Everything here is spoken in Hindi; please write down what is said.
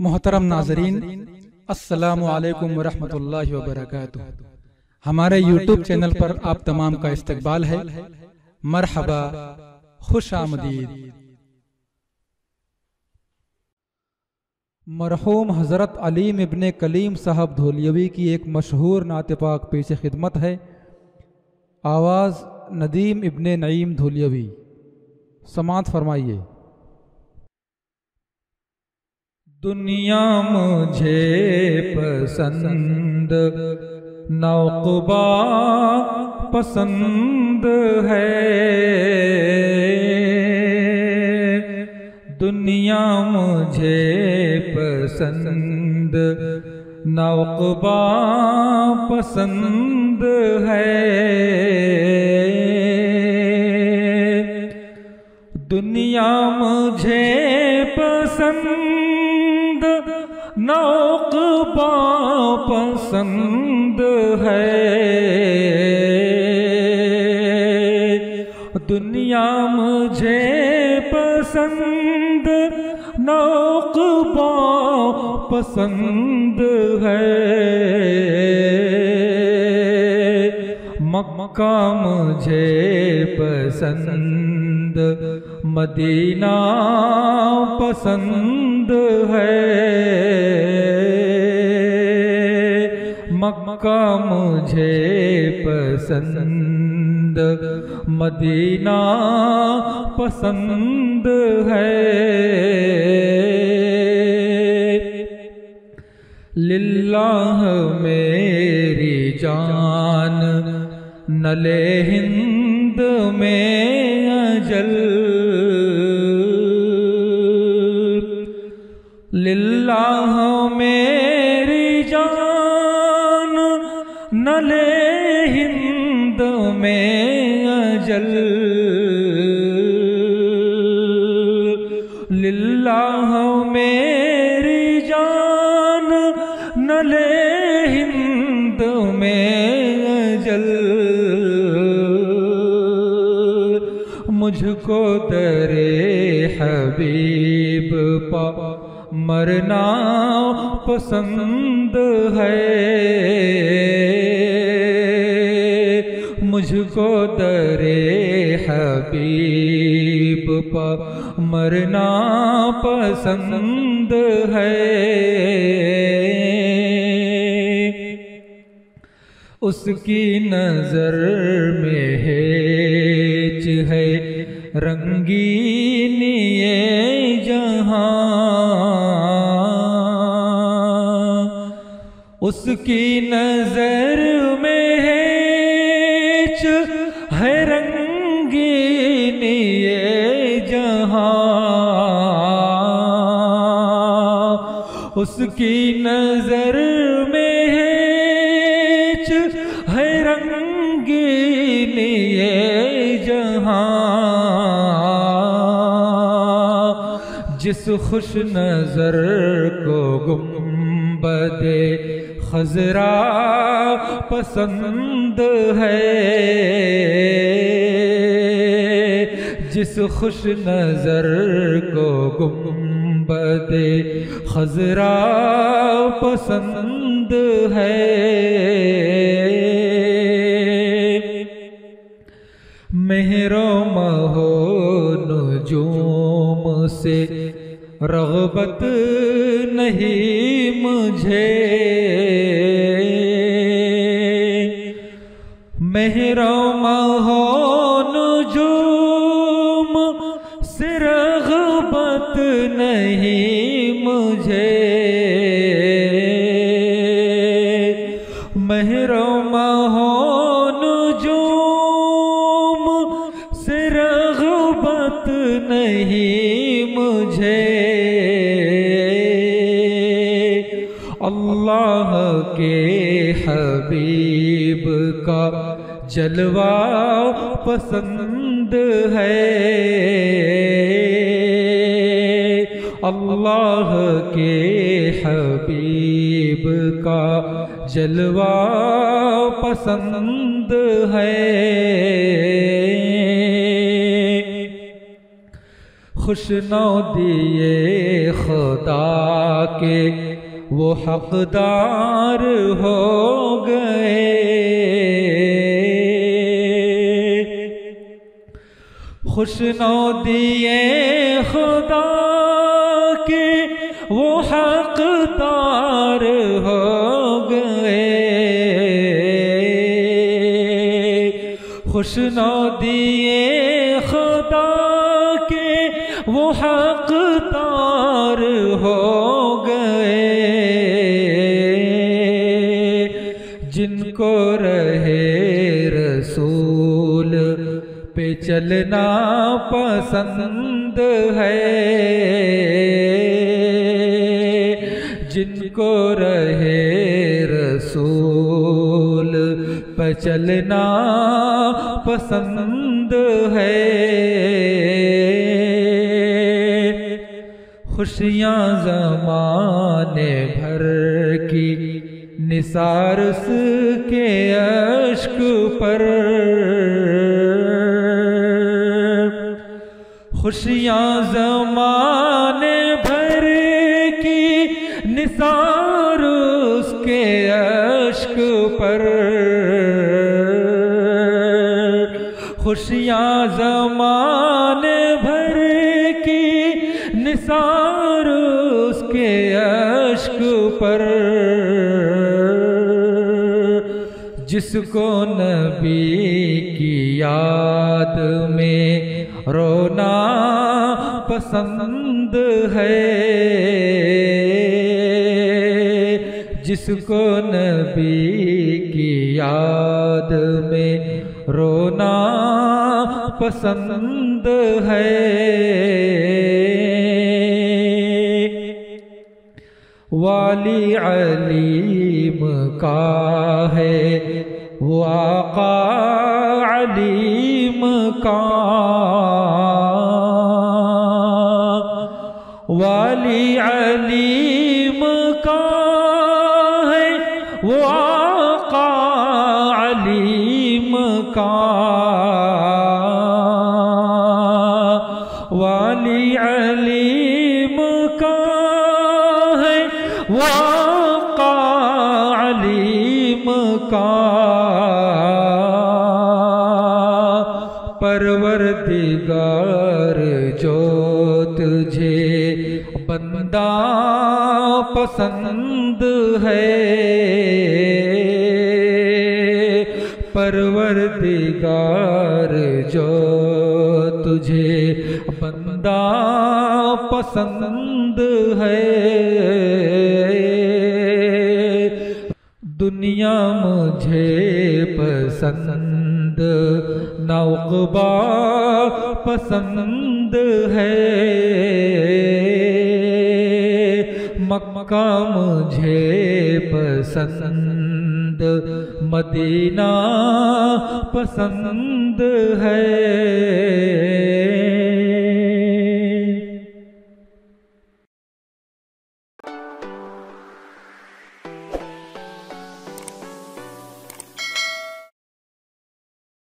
मोहतरम नाजरीन, अस्सलामु अलैकुम वरहमतुल्लाहि वबरकातुह। हमारे यूट्यूब चैनल पर आप तमाम का इस्तकबाल है। मरहबा, खुश आमदीद। मरहूम हज़रत अलीम इब्ने कलीम साहब धोलियवी की एक मशहूर नात पाक पेश खिदमत है। आवाज़ नदीम इब्ने नईम धोलियवी। समात फरमाइए। दुनिया मुझे पसंद नौक़बा पसंद है, दुनिया मुझे पसंद नौक़बा पसंद है, दुनिया मुझे पसंद नौक़बा पसंद है, दुनिया मुझे पसंद नौक़बा पसंद है, मक्का मुझे पसंद मदीना पसंद है, मक्का मुझे पसंद मदीना पसंद है, लिल्लाह मेरी जान नले हिंद में अजल, लिल्लाह मेरी जान नले हिंद में अजल, लिल्लाह मेरी जान नले हिंद में अजल, मुझको दरे हबीब पा मरना पसंद है, मुझको दरे हबीब पा मरना पसंद है, उसकी नजर में हेच है रंगीन ये जहां, उसकी नजर में हेच है रंगीन ये जहां, उसकी नजर में हेच है रंगीन ये जहां, जिस खुश नजर को गुंबदे खजरा पसंद है, जिस खुश नजर को गुंबदे खजरा पसंद है, मेहरो महो नुजूम से रग़बत नहीं मुझे, मेहरो महो नुजूम से रग़बत नहीं मुझे, मेहरो महो नुजूम से रग़बत नहीं मुझे, अल्लाह के हबीब का जलवा पसंद है, अल्लाह के हबीब का जलवा पसंद है, खुशनौ दिए खुदा के वो हकदार हो गए। खुशनौ दिए खुदा के वो हकदार हो गए। खुशनौ दिए खुदा के वो हकदार हो गए। जिनको रहे रसूल पे चलना पसंद है, जिनको रहे रसूल पे चलना पसंद है। खुशियाँ ज़माने भर की निसार उसके अश्क पर, खुशियाँ ज़माने भर की निसार उसके अश्क पर। खुशियाँ ज़माने भर की निसार उसके अश्क पर। जिसको नबी की याद में रोना पसंद है, जिसको नबी की याद में रोना पसंद है। वाली अलीम का है वो आका अलीम का। वाली अलीम का है वो आका अलीम का। वाली अलीम का है वो आका अलीम का। परवरदिगार जो तुझे बंदा पसंद है, परवरदिगार जो तुझे बंदा पसंद है। दुनिया मुझे पसंद ना उक़बा पसंद है। मक्का मुझे पसंद मदीना पसंद है।